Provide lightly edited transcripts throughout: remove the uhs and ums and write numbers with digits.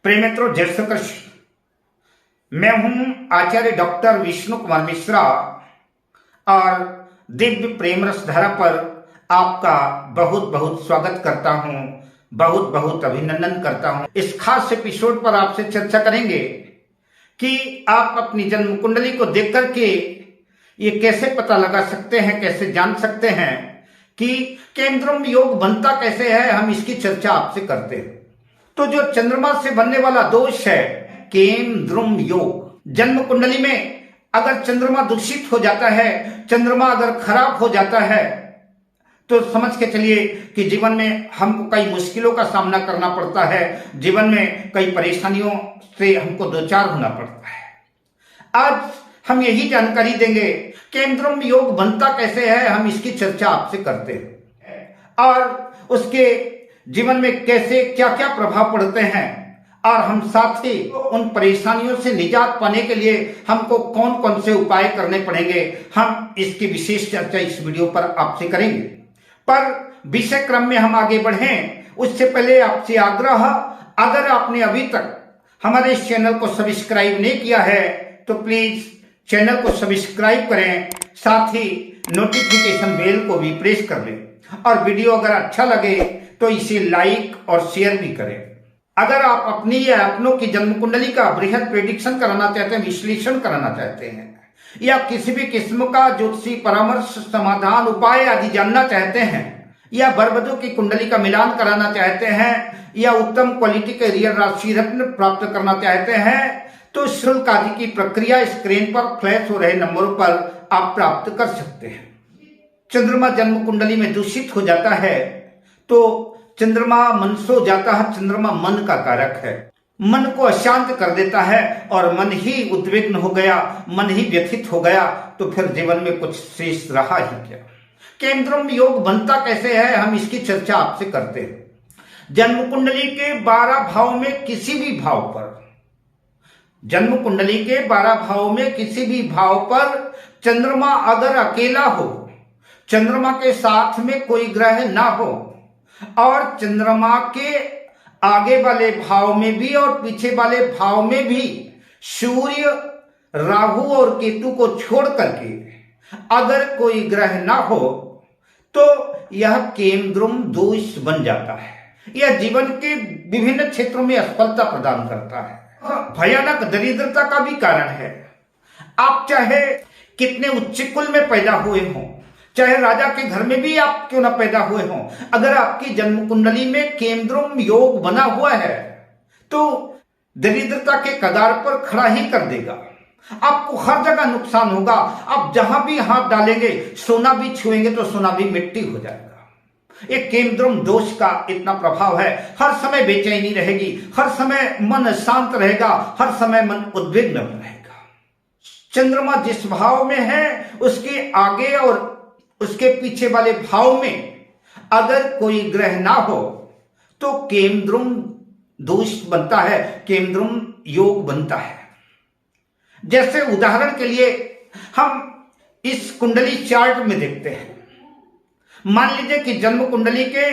प्रिय मित्रों, जय श्री कृष्ण। मैं हूं आचार्य डॉक्टर विष्णु कुमार मिश्रा और दिव्य प्रेम रस धारा पर आपका बहुत बहुत स्वागत करता हूं, बहुत बहुत अभिनंदन करता हूं। इस खास एपिसोड पर आपसे चर्चा करेंगे कि आप अपनी जन्म कुंडली को देख करके ये कैसे पता लगा सकते हैं, कैसे जान सकते हैं कि केंद्रम योग बनता कैसे है। हम इसकी चर्चा आपसे करते हैं। तो जो चंद्रमा से बनने वाला दोष है केंद्रम योग, जन्म कुंडली में अगर चंद्रमा दूषित हो जाता है, चंद्रमा अगर खराब हो जाता है, तो समझ के चलिए कि जीवन में हमको कई मुश्किलों का सामना करना पड़ता है, जीवन में कई परेशानियों से हमको दो चार होना पड़ता है। आज हम यही जानकारी देंगे केंद्रम योग बनता कैसे है, हम इसकी चर्चा आपसे करते हैं और उसके जीवन में कैसे क्या क्या प्रभाव पड़ते हैं और हम साथ ही उन परेशानियों से निजात पाने के लिए हमको कौन कौन से उपाय करने पड़ेंगे, हम इसकी विशेष चर्चा इस वीडियो पर आपसे करेंगे। पर विषय क्रम में हम आगे बढ़ें उससे पहले आपसे आग्रह, अगर आपने अभी तक हमारे इस चैनल को सब्सक्राइब नहीं किया है तो प्लीज चैनल को सब्सक्राइब करें, साथ ही नोटिफिकेशन बेल को भी प्रेस कर लें और वीडियो अगर अच्छा लगे तो इसे लाइक और शेयर भी करें। अगर आप अपनी या अपनों की जन्म कुंडली का बृहद प्रेडिक्शन कराना चाहते हैं, विश्लेषण कराना चाहते हैं या किसी भी किस्म का ज्योतिषी परामर्श, समाधान, उपाय आदि जानना चाहते हैं या वर-वधू की कुंडली का मिलान कराना चाहते हैं या उत्तम क्वालिटी के रियल राशि रत्न प्राप्त करना चाहते हैं तो शुल्क आदि की प्रक्रिया स्क्रीन पर फ्लैश हो रहे नंबरों पर आप प्राप्त कर सकते हैं। चंद्रमा जन्म कुंडली में दूषित हो जाता है तो चंद्रमा मन सो जाता है। चंद्रमा मन का कारक है, मन को अशांत कर देता है और मन ही उद्विग्न हो गया, मन ही व्यथित हो गया तो फिर जीवन में कुछ शेष रहा ही क्या। केंद्रम योग बनता कैसे है, हम इसकी चर्चा आपसे करते हैं। जन्म कुंडली के 12 भाव में किसी भी भाव पर, जन्म कुंडली के 12 भाव में किसी भी भाव पर चंद्रमा अगर अकेला हो, चंद्रमा के साथ में कोई ग्रह ना हो और चंद्रमा के आगे वाले भाव में भी और पीछे वाले भाव में भी सूर्य, राहु और केतु को छोड़ करके अगर कोई ग्रह ना हो तो यह केंद्रम दोष बन जाता है। यह जीवन के विभिन्न क्षेत्रों में असफलता प्रदान करता है, भयानक दरिद्रता का भी कारण है। आप चाहे कितने उच्च कुल में पैदा हुए हों, चाहे राजा के घर में भी आप क्यों ना पैदा हुए हों, अगर आपकी जन्म कुंडली में केंद्रम योग बना हुआ है तो दरिद्रता के कगार पर खड़ा ही कर देगा। आपको हर जगह नुकसान होगा, आप जहां भी हाथ डालेंगे, सोना भी छुएंगे तो सोना भी मिट्टी हो जाएगा। एक केंद्रम दोष का इतना प्रभाव है, हर समय बेचैनी रहेगी, हर समय मन अशांत रहेगा, हर समय मन उद्विग्न रहेगा। चंद्रमा जिस भाव में है उसके आगे और उसके पीछे वाले भाव में अगर कोई ग्रह ना हो तो केंद्रम दोष बनता है, केंद्रम योग बनता है। जैसे उदाहरण के लिए हम इस कुंडली चार्ट में देखते हैं। मान लीजिए कि जन्म कुंडली के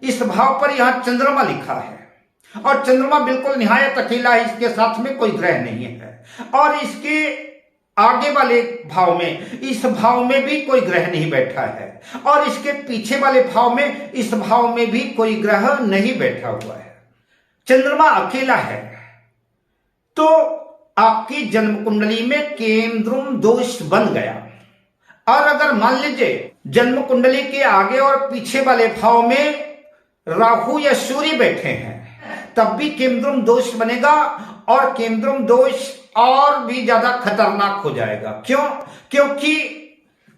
इस भाव पर यहां चंद्रमा लिखा है और चंद्रमा बिल्कुल निहायत अकेला है, इसके साथ में कोई ग्रह नहीं है और इसके आगे वाले भाव में, इस भाव में भी कोई ग्रह नहीं बैठा है और इसके पीछे वाले भाव में, इस भाव में भी कोई ग्रह नहीं बैठा हुआ है, चंद्रमा अकेला है, तो आपकी जन्म कुंडली में केंद्रम दोष बन गया। और अगर मान लीजिए जन्म कुंडली के आगे और पीछे वाले भाव में राहु या सूर्य बैठे हैं तब भी केंद्रम दोष बनेगा और केंद्रम दोष और भी ज्यादा खतरनाक हो जाएगा। क्यों? क्योंकि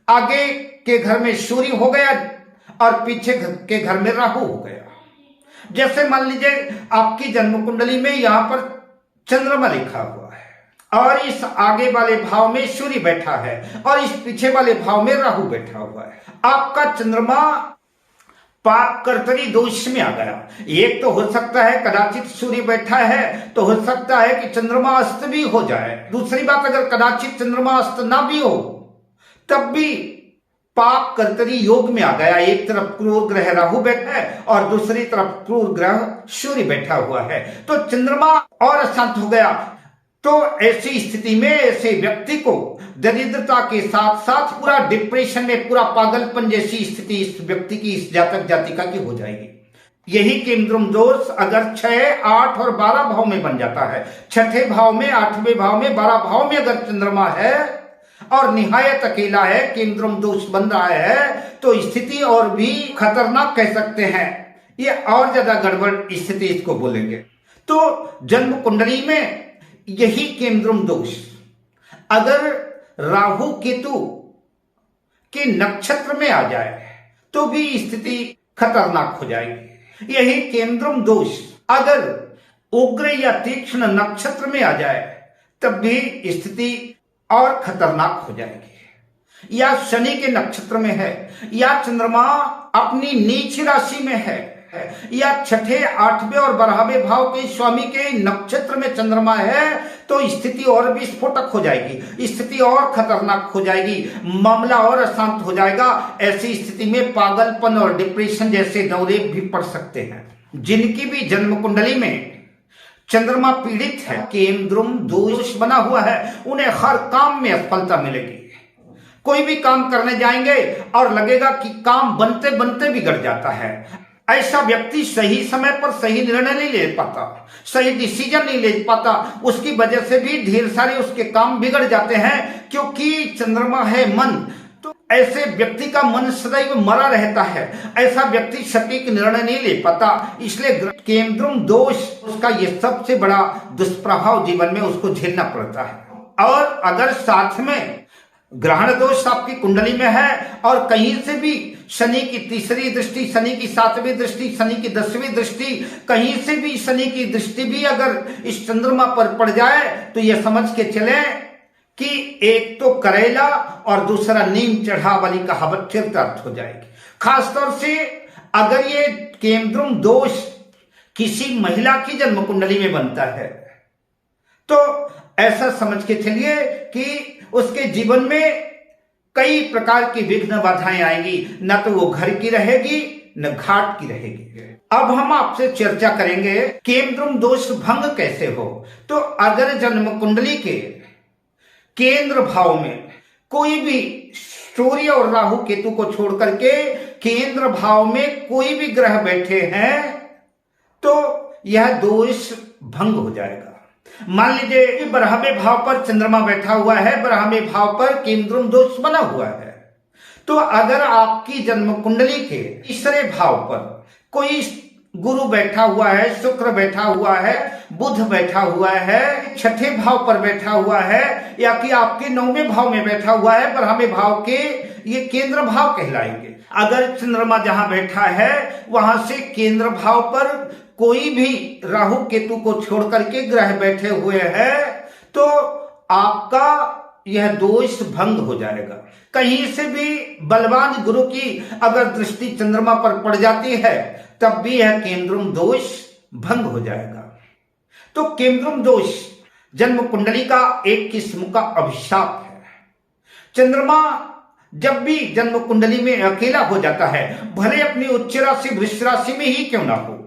आगे के घर में सूर्य हो गया और पीछे के घर में राहु हो गया। जैसे मान लीजिए आपकी जन्म कुंडली में यहां पर चंद्रमा लिखा हुआ है और इस आगे वाले भाव में सूर्य बैठा है और इस पीछे वाले भाव में राहु बैठा हुआ है। आपका चंद्रमा पाप कर्तरी दोष में आ गया। एक तो हो सकता है कदाचित सूर्य बैठा है तो हो सकता है कि चंद्रमा अस्त भी हो जाए। दूसरी बात, अगर कदाचित चंद्रमा अस्त ना भी हो तब भी पाप कर्तरी योग में आ गया। एक तरफ क्रूर ग्रह राहु बैठा है और दूसरी तरफ क्रूर ग्रह सूर्य बैठा हुआ है, तो चंद्रमा और अशांत हो गया। तो ऐसी स्थिति में ऐसे व्यक्ति को दरिद्रता के साथ साथ पूरा डिप्रेशन में, पूरा पागलपन जैसी स्थिति इस व्यक्ति की, इस जातक जातिका की हो जाएगी। यही केंद्रम दोष अगर 6, 8 और 12 भाव में बन जाता है, 6ठे भाव में, 8वें भाव में, 12 भाव में अगर चंद्रमा है और निहायत अकेला है, केंद्रम दोष बन रहा है, तो स्थिति और भी खतरनाक कह सकते हैं। ये और ज्यादा गड़बड़ स्थिति इसको बोलेंगे। तो जन्म कुंडली में यही केंद्रम दोष अगर राहु केतु के नक्षत्र में आ जाए तो भी स्थिति खतरनाक हो जाएगी। यही केंद्रम दोष अगर उग्र या तीक्ष्ण नक्षत्र में आ जाए तब भी स्थिति और खतरनाक हो जाएगी। या शनि के नक्षत्र में है, या चंद्रमा अपनी नीच राशि में है, या 6ठे, 8वें और 12वें भाव के स्वामी के नक्षत्र में चंद्रमा है, तो स्थिति और भी स्फोटक हो जाएगी, स्थिति और खतरनाक हो जाएगी, मामला और अशांत हो जाएगा। ऐसी स्थिति में पागलपन और डिप्रेशन जैसे दौरे भी पड़ सकते हैं। जिनकी भी जन्म कुंडली में चंद्रमा पीड़ित है, केंद्रम दोष बना हुआ है, उन्हें हर काम में असफलता मिलेगी। कोई भी काम करने जाएंगे और लगेगा कि काम बनते बनते बिगड़ जाता है। ऐसा व्यक्ति सही समय पर सही निर्णय नहीं ले पाता, सही डिसीजन नहीं ले पाता, उसकी वजह से भी ढेर सारे उसके काम बिगड़ जाते हैं, क्योंकि चंद्रमा है मन। तो ऐसे व्यक्ति का मन सदैव मरा रहता है, ऐसा व्यक्ति सटीक निर्णय नहीं ले पाता। इसलिए केंद्रम दोष उसका ये सबसे बड़ा दुष्प्रभाव जीवन में उसको झेलना पड़ता है। और अगर साथ में ग्रहण दोष आपकी कुंडली में है और कहीं से भी शनि की तीसरी दृष्टि, शनि की 7वीं दृष्टि, शनि की 10वीं दृष्टि, कहीं से भी शनि की दृष्टि भी अगर इस चंद्रमा पर पड़ जाए तो यह समझ के चले कि एक तो करेला और दूसरा नीम चढ़ा वाली कहावत चरितार्थ हो जाएगी। खासतौर से अगर ये केंद्रम दोष किसी महिला की जन्म कुंडली में बनता है तो ऐसा समझ के चलिए कि उसके जीवन में कई प्रकार की विघ्न बाधाएं आएंगी, न तो वो घर की रहेगी न घाट की रहेगी। अब हम आपसे चर्चा करेंगे केंद्रम दोष भंग कैसे हो। तो अगर जन्म कुंडली के केंद्र भाव में कोई भी सूर्य और राहु केतु को छोड़ करके केंद्र भाव में कोई भी ग्रह बैठे हैं तो यह दोष भंग हो जाएगा। मान लीजिए 12वें भाव पर चंद्रमा बैठा हुआ है, 12वें भाव पर केंद्रम दोष बना हुआ है, तो अगर आपकी जन्म कुंडली के तीसरे भाव पर कोई गुरु बैठा हुआ है, शुक्र बैठा हुआ है, बुध बैठा हुआ है, 6ठे भाव पर बैठा हुआ है, या कि आपके 9वें भाव में बैठा हुआ है, 12वें भाव के ये केंद्र भाव कहलाएंगे। अगर चंद्रमा जहां बैठा है वहां से केंद्र भाव पर कोई भी राहु केतु को छोड़ करके ग्रह बैठे हुए हैं तो आपका यह दोष भंग हो जाएगा। कहीं से भी बलवान गुरु की अगर दृष्टि चंद्रमा पर पड़ जाती है तब भी यह केंद्रम दोष भंग हो जाएगा। तो केंद्रम दोष जन्म कुंडली का एक किस्म का अभिशाप है। चंद्रमा जब भी जन्म कुंडली में अकेला हो जाता है, भले अपनी उच्च राशि वृष राशि में ही क्यों ना हो,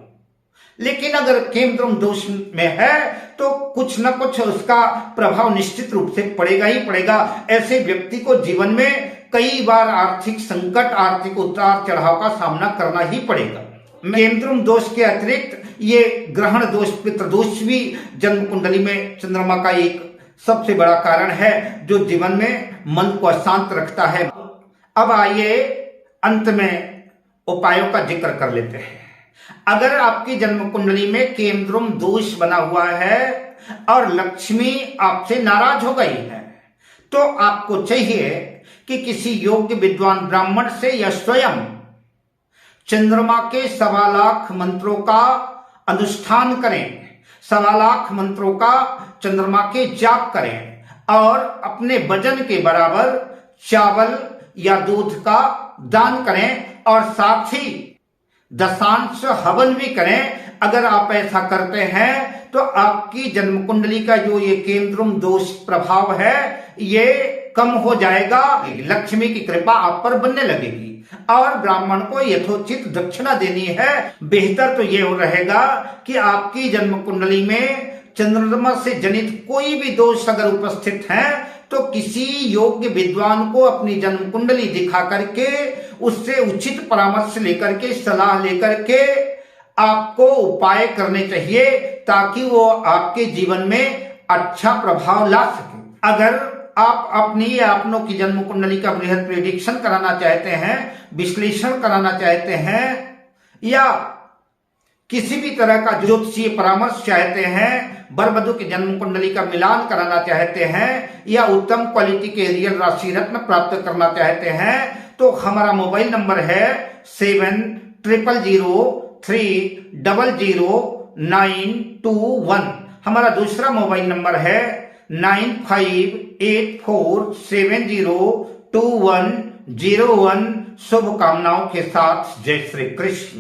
लेकिन अगर केंद्रम दोष में है तो कुछ न कुछ उसका प्रभाव निश्चित रूप से पड़ेगा ही पड़ेगा। ऐसे व्यक्ति को जीवन में कई बार आर्थिक संकट, आर्थिक उतार चढ़ाव का सामना करना ही पड़ेगा। केंद्रम दोष के अतिरिक्त ये ग्रहण दोष, पितृदोष भी जन्म कुंडली में चंद्रमा का एक सबसे बड़ा कारण है जो जीवन में मन को अशांत रखता है। अब आइए अंत में उपायों का जिक्र कर लेते हैं। अगर आपकी जन्म कुंडली में केंद्रम दोष बना हुआ है और लक्ष्मी आपसे नाराज हो गई है तो आपको चाहिए कि किसी योग्य विद्वान ब्राह्मण से या स्वयं चंद्रमा के 1.25 लाख मंत्रों का अनुष्ठान करें, 1.25 लाख मंत्रों का चंद्रमा के जाप करें और अपने वजन के बराबर चावल या दूध का दान करें और साथ ही दशांश हवन भी करें। अगर आप ऐसा करते हैं तो आपकी जन्म कुंडली का जो ये केंद्रम दोष प्रभाव है ये कम हो जाएगा, लक्ष्मी की कृपा आप पर बनने लगेगी और ब्राह्मण को यथोचित दक्षिणा देनी है। बेहतर तो ये रहेगा कि आपकी जन्म कुंडली में चंद्रमा से जनित कोई भी दोष अगर उपस्थित है तो किसी योग्य विद्वान को अपनी जन्म कुंडली दिखा करके उससे उचित परामर्श लेकर के, सलाह लेकर के आपको उपाय करने चाहिए ताकि वो आपके जीवन में अच्छा प्रभाव ला सके। अगर आप अपनी या अपनों की जन्म कुंडली का बृहद प्रेडिक्शन कराना चाहते हैं, विश्लेषण कराना चाहते हैं या किसी भी तरह का ज्योतिषीय परामर्श चाहते हैं, वर वधू की जन्म कुंडली का मिलान कराना चाहते हैं या उत्तम क्वालिटी के रियल राशि रत्न प्राप्त करना चाहते हैं तो हमारा मोबाइल नंबर है 7003000921। हमारा दूसरा मोबाइल नंबर है 9584702101। शुभकामनाओं के साथ जय श्री कृष्ण।